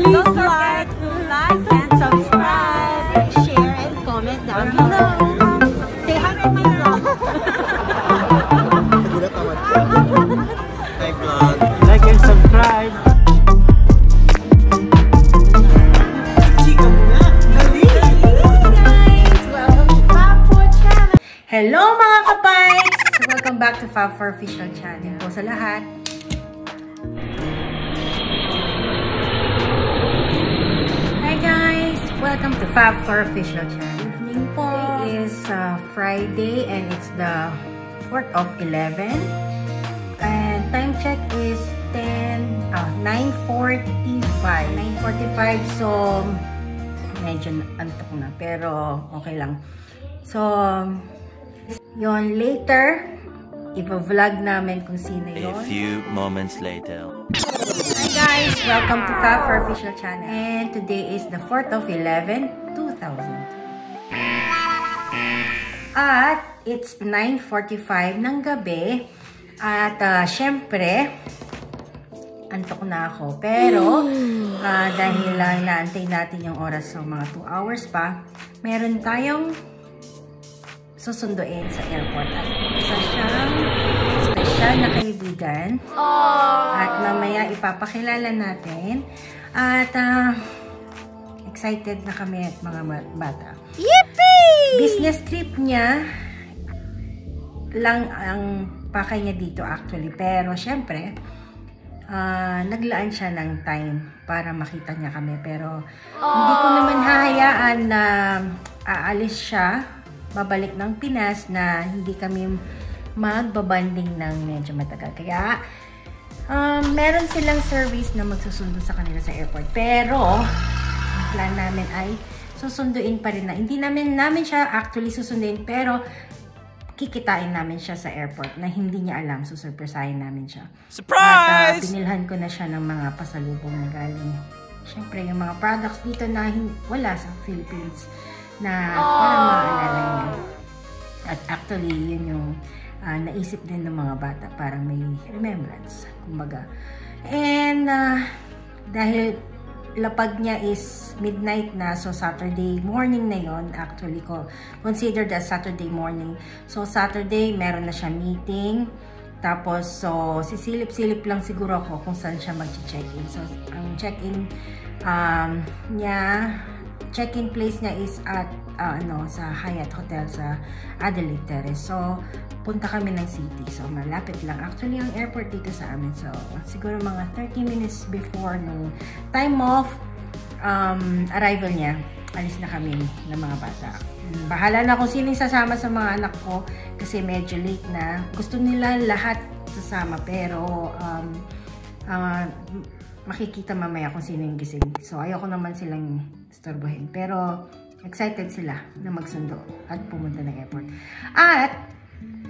Don't forget to like and subscribe, share and comment down below. Say hi to my vlog. Hi vlog. Like and subscribe. Hello mga kapikes! Welcome back to Fab4 Official Channel. Po sa lahat. Hi guys! Welcome to Fab4 Official Channel. Evening po. Today is Friday and it's the 4th of 11. And time check is 9:45. 9:45, so medyo antok na pero okay lang. So yon later, i-vlog namin kung sino yon. A few moments later. Hi guys! Welcome to Fab4 Official Channel. And today is the 4th of 11, 2000. At it's 9:45 ng gabi. At syempre, antok na ako. Pero, dahil inaantay natin yung oras so mga 2 hours pa, meron tayong susunduin sa airport. At isa siyang special na kaibigan. At mamaya ipapakilala natin. At excited na kami at mga bata. Yippee! Business trip niya lang ang pakay niya dito actually. Pero syempre, naglaan siya ng time para makita niya kami. Pero hindi ko naman hahayaan na aalis siya babalik ng Pinas na hindi kami magbabanding ng medyo matagal. Kaya, meron silang service na magsusundo sa kanila sa airport. Pero, ang plan namin ay susunduin pa rin na. Hindi namin siya actually susunduin, pero kikitain namin siya sa airport na hindi niya alam. Susurpresahin namin siya. Surprise! At binilhan ko na siya ng mga pasalubong na galing. Siyempre, yung mga products dito na wala sa Philippines na para maalala niya. At actually, yun yung naisip din ng mga bata para may remembrance, kumbaga. And dahil lapag niya is midnight na, so Saturday morning na yon, actually ko considered as Saturday morning. So Saturday, meron na siya meeting. Tapos, so sisilip-silip lang siguro ako kung saan siya mag-check-in. So, ang check-in niya, check-in place niya is at sa Hyatt Hotel sa Adelaide Terrace. So, punta kami ng city. So, malapit lang. Actually, ang airport dito sa amin. So, siguro mga 30 minutes before nung time of arrival niya, alis na kami ng mga bata. Bahala na kung sino yung sasama sa mga anak ko kasi medyo late na. Gusto nila lahat sasama pero makikita mamaya kung sino yung gising. So, ayoko naman silang istorbohin. Pero, excited sila na magsundo at pumunta ng airport. At,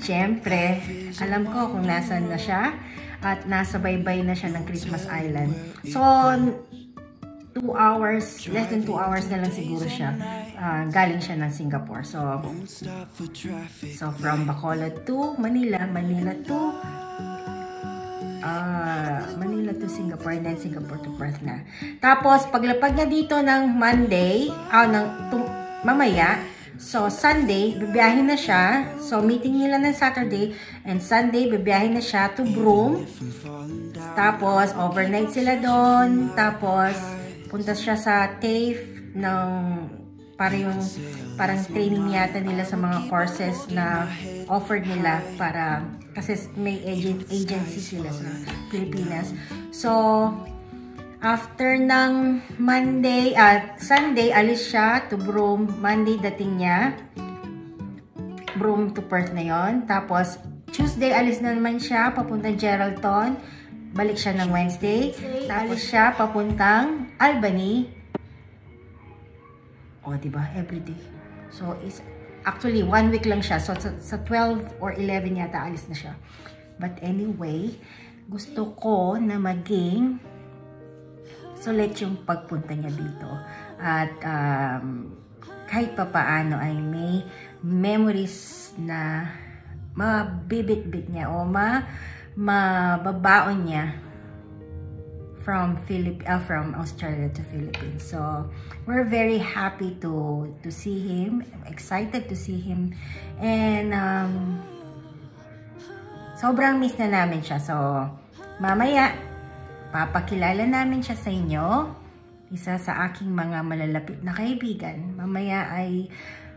syempre, alam ko kung nasan na siya at nasa baybay na siya ng Christmas Island. So, 2 hours, less than 2 hours na lang siguro siya. Galing siya ng Singapore. So, from Bacolod to Manila, Manila to Singapore, and then Singapore to Perth na. Tapos, paglapag niya dito ng Monday, mamaya, so Sunday, bibiyahin na siya. So, meeting nila ng Saturday, and Sunday, bibiyahin na siya to Broome. Tapos, overnight sila doon. Tapos, punta siya sa TAFE ng parang training yata nila sa mga courses na offered nila para kasi may agency sila sa Pilipinas. So, after ng Sunday, alis siya to Broome. Monday dating niya. Broome to Perth na yon. Tapos, Tuesday, alis na naman siya papunta Geraldton. Balik siya ng Wednesday. Alis siya papuntang Albany. O, diba? Everyday. So, it's actually 1 week lang siya. So, sa 12 or 11 yata alis na siya. But anyway, gusto ko na maging sulit yung pagpunta niya dito. At kahit pa paano ay may memories na mabibit-bit niya o mababaon niya from Australia to Philippines. So we're very happy to see him, excited to see him, and sobrang miss na namin siya. So mamaya papakilala namin siya sa inyo, isa sa aking mga malalapit na kaibigan. Mamaya ay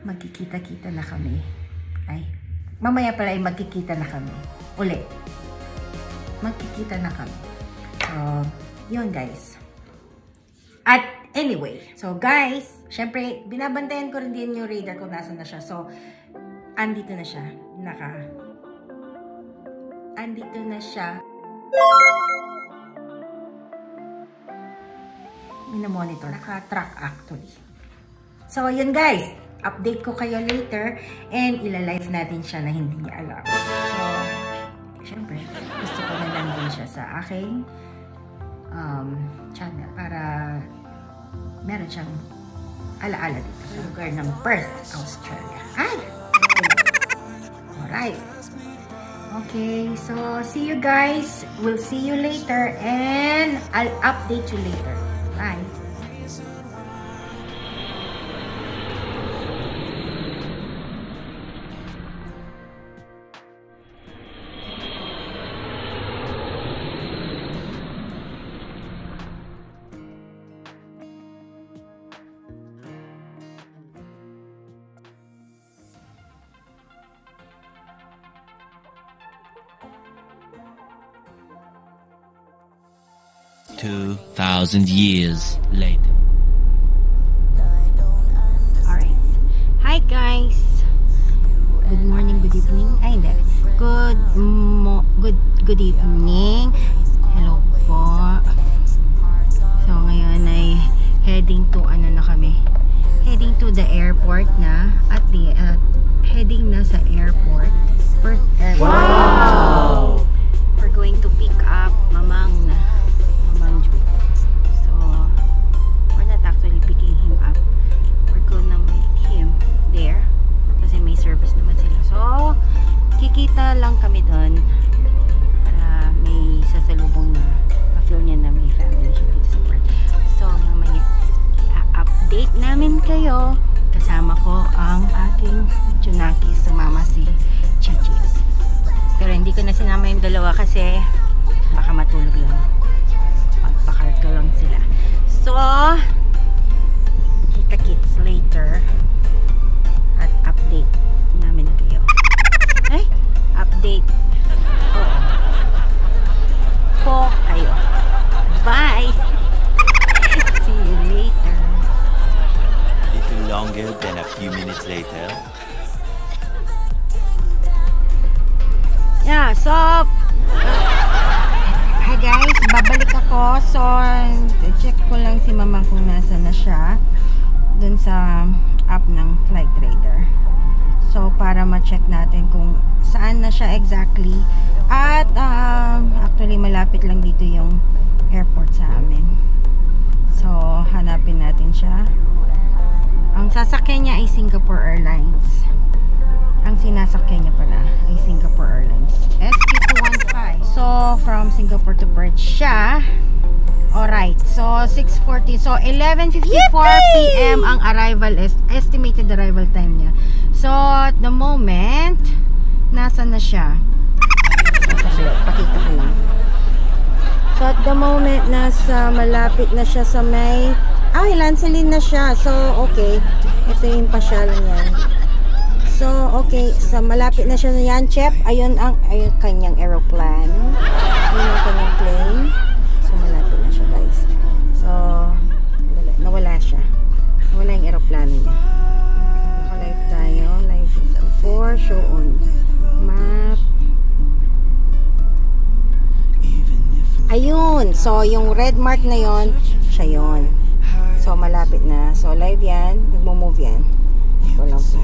magkikita-kita na kami. Mamaya pala ay magkikita na kami ulit. Magkikita na kami. So yun guys. At anyway, so guys, syempre binabantayan ko rin din yung radar kung nasa na siya. So andito na siya. Andito na siya. Minomonitor. Naka-track actually. So yun guys, update ko kayo later and ilalive natin siya na hindi niya alam. So syempre gusto ko na lang din siya sa aking channel para meron siyang alaala dito sa lugar ng Perth, Australia. Alright. Okay, so see you guys. We'll see you later and I'll update you later. Bye. $2,000 years later. Alright. Hi guys. Good morning, good evening. Hindi. Good evening. Hello po. So ngayon ay heading to Heading to the airport na heading na sa airport. Perth Airport. Wow! We're going to pick up Mamang Ju. So, we're not actually picking him up. We're gonna meet him there. Kasi may service naman sila. So, kikita lang kami doon para may sasalubong na ma-feel niya na may family siya dito sa Perth. So, mamaya i-update namin kayo. Kasama ko ang aking Junaki. Sumama si Chichi. Pero hindi ko na sinama yung dalawa kasi baka matulog lang. Magpakarga lang sila. So, kita-kits later at update namin kayo. Update. Po kayo. Bye! See you later. A little longer than a few minutes later. Yeah, so hi guys, babalik ako. So, check ko lang si Mama kung nasa na siya dun sa app ng Flight Radar. So, para ma-check natin kung saan na siya exactly. At actually malapit lang dito yung airport sa amin. So, hanapin natin siya. Ang sasakyan niya ay Singapore Airlines. Ang sinasakyan niya pala ay Singapore Airlines SQ215. So from Singapore to Perth siya. Alright, so 6:40. So 11:54 PM ang estimated arrival time niya. So at the moment, nasa na siya? Pakita ko lang. So at the moment, nasa malapit na siya sa may Lancelin na siya. So okay, ito yung pasyalan niya. So, okay. So, malapit na siya na yan, Chep. Ayun kanyang aeroplane. Ayun ang kanyang plane. So, malapit na siya, guys. So, nawala siya. Nawala yung aeroplane niya. Naka-live tayo. Live 4. Show on. Map. Ayun. So, yung red mark na yon, siya yon. So, malapit na. So, live yan. Nagmo-move yan. Ito lang po.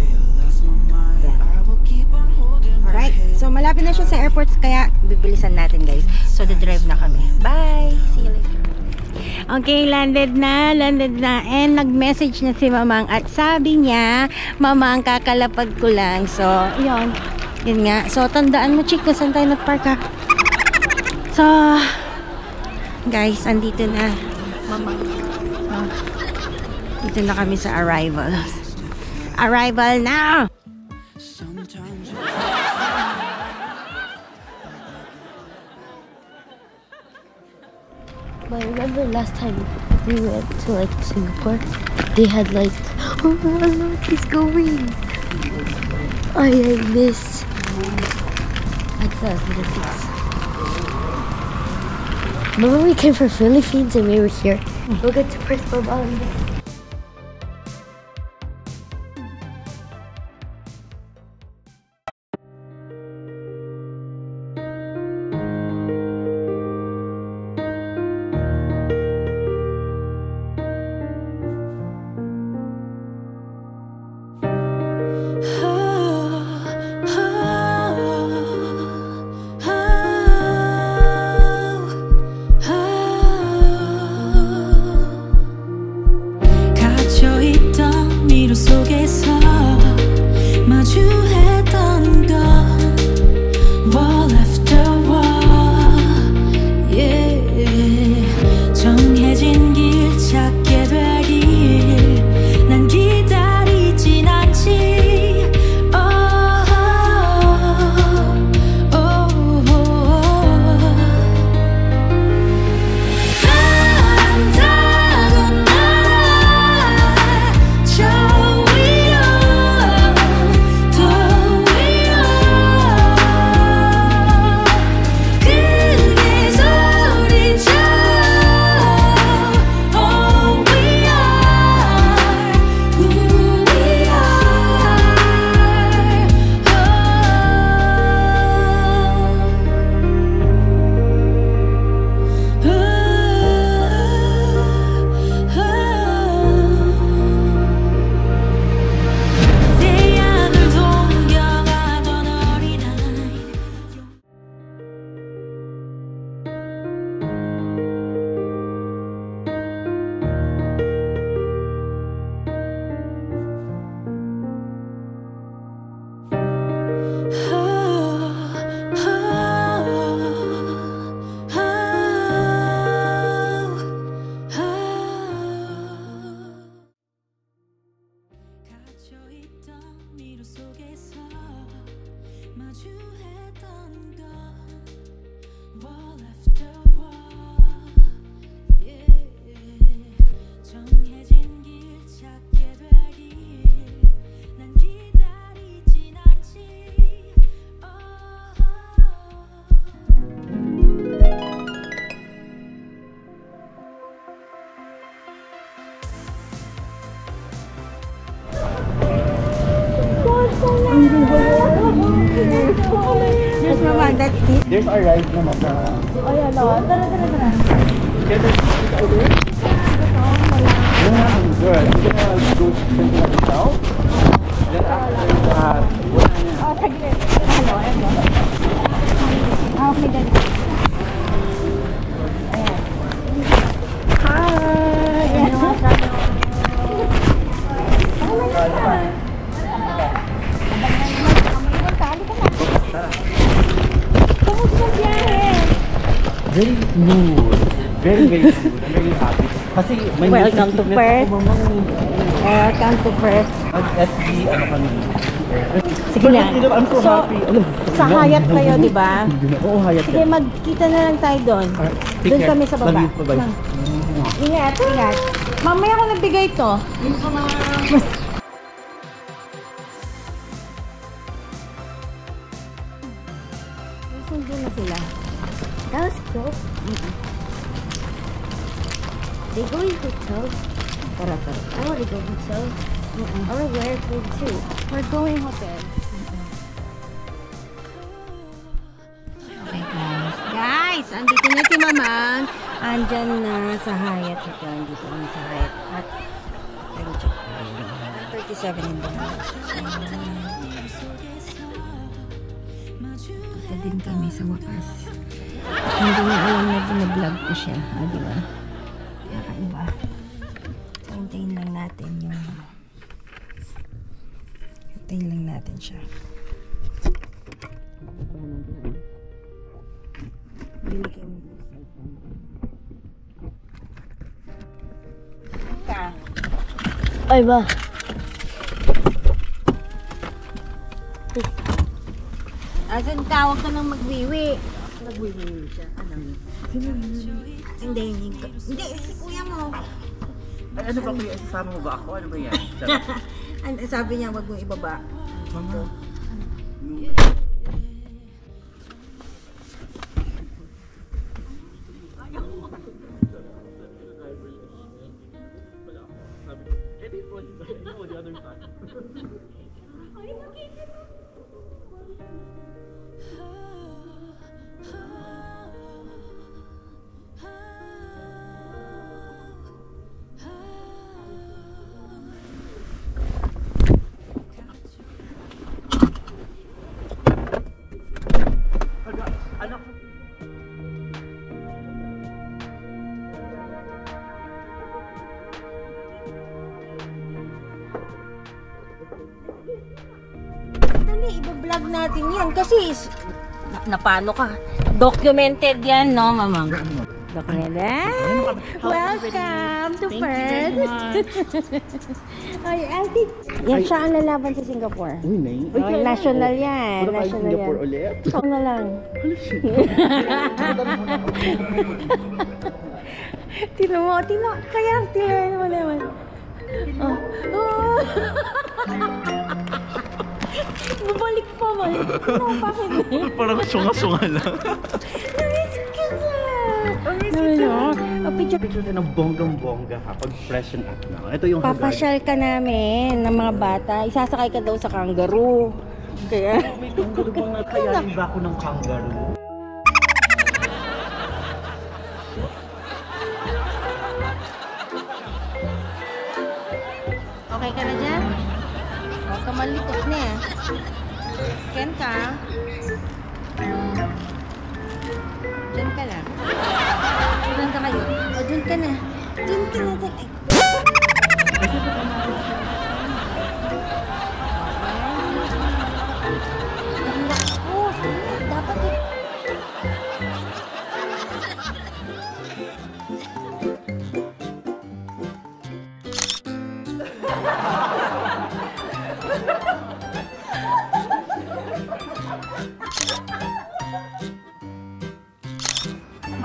Alright, so malapit na siya sa airport kaya bibilisan natin guys. So drive na kami. Bye! See you later. Okay, landed na and nag-message na si Mamang at sabi niya, Mamang kakalapag ko lang. So, yun nga. So, tandaan mo, Chico, saan tayo nagpark ha? So, Guys, andito na. Dito na kami sa arrival. Arrival now! But I remember last time we went to like Singapore, they had like, oh look, he's going. I miss like the Philippines. Remember we came from Philippines and we were here. We'll get to press Babang. There's no one that's it. There's a ride naman sa... Oh, yeah, no. Tara. Get the ticket over there? Yeah, good. We're gonna go to the south. Then after, Oh, saglit. Hello, hello. Okay, then. Hi! Kamusta biyahe? very smooth. Very smooth. I'm very happy. Kasi may Welcome to Perth. Welcome to Perth. FB, ano kami? Sige na. I'm so happy. Sa Hyatt kayo, di ba? Oo, Hyatt. Sige, magkita na lang tayo doon. Doon kami sa baba. Ingat. Mamaya ko nagbigay to. Sundo na sila. That was cool. They going hotel? Tara. I want to go hotel. I want to wear food too. We're going hotel. Okay guys. Guys, andito na si Mamang. Andyan na sa Hyatt Hotel. Andito na sa Hyatt. At 37 in the Ito din kami sa wakas. Hindi na alam na binablog ko siya. Di ba? Nakaiba. Hintayin lang natin yung... Hintayin lang natin siya. Bili kayo ng cellphone. Ay ba? Asan ka? Huwag ka nang magwiwi. Nagwiwi siya. Alam niyo. Hindi, si kuya mo. Ay, ano ba kuya? Isasama mo ba ako? Ano ba yan? Sarap. Sabi niya, wag mong ibaba. Mama. Dali, i-vlog natin yan kasi napano ka? Documented yan, no, mamang? Documented. Welcome to Perth. Ay, Ate. Yan siya ang lalaban sa Singapore. Uy, Nay. Ay, national yan. Punta tayo National Singapore yan. ulit. Ikaw na lang. Tino mo. Kaya tino mo naman. Oh. Oh. Bumalik pa mo. No, bakit? Parang sunga-sunga lang. Namiss ka na. Picture. Picture din ng bonggang-bongga ha, pag freshen up na. Ito yung Haggard. Papasyal ka namin ng mga bata. Isasakay ka daw sa kangaroo. Kaya... May kangaroo bang nakayanin ba ako ng kangaroo? Okay ka na dyan? Huwag ka malikot na eh. Ken ka? Diyan ka lang. Diyan ka kayo. O, diyan ka na. Diyan ka na. Ay. Oh, dapat eh.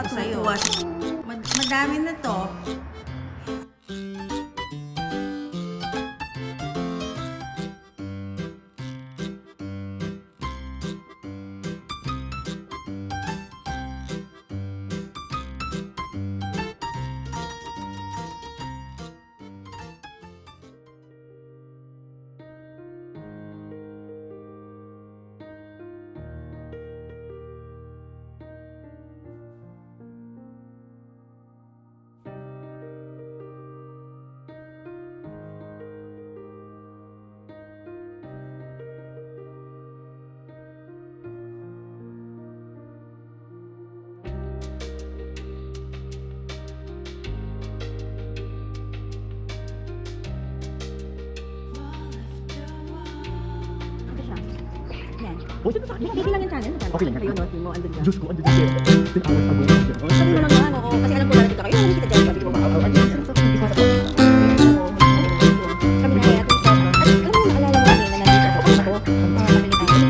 Sa'yo. Madami na to. Oh, sino sa akin? Hindi lang yung channel. Okay lang. Ayun, no, mo, andun ka. Diyos ko, andun siya. 10 hours ago. Sabi mo naman ano, kasi alam ko na nandito kayo. Hindi kita dyan. Sabi ko, andun ka. Kami na kaya ito. At alam mo, naalala mo kanina na nandito ako. Ako, kami ni Kami.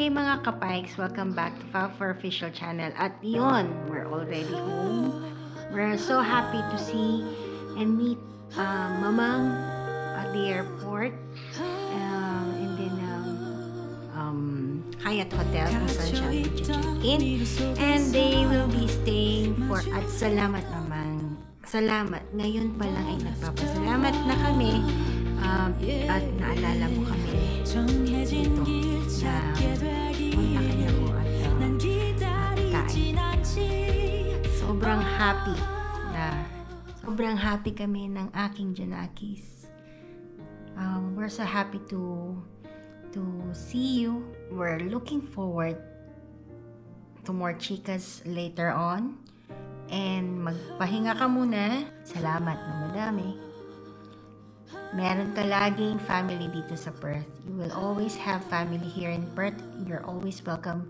Okay mga kapikes, welcome back to Far Official Channel. At yun, we're already home. We're so happy to see and meet Mamang at the airport. And then Hyatt Hotel kung saan siya check-in. And they will be staying for at salamat Mamang. Salamat. Ngayon pa lang ay nagpapasalamat na kami at naalala mo kami dito na kontakin ako at kain. Sobrang happy kami ng aking Janakis. We're so happy to see you. We're looking forward to more chikas later on. And magpahinga ka muna. Salamat na madami. Meron ka laging family dito sa Perth. You will always have family here in Perth. You're always welcome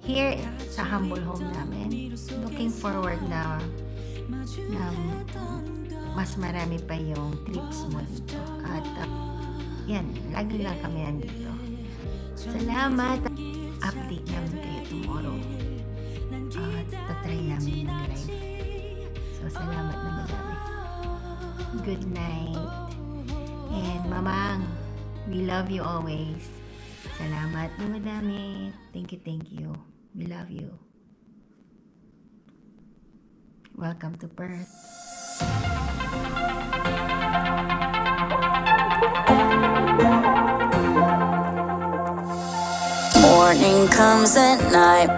here sa humble home namin. Looking forward na mas marami pa yung trips mo dito. At yan, lagi lang kami nandito. Salamat. Update namin kayo tomorrow. At tatry namin ng live. So, salamat na madami. Good night. And Mamang, we love you always. Salamat na madami. Thank you. We love you. Welcome to Perth. Morning comes at night.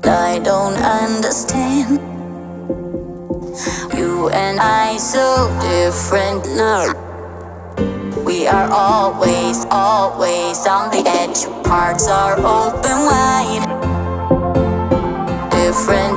I don't understand. You and I so different now. We are always on the edge. Hearts are open wide. Different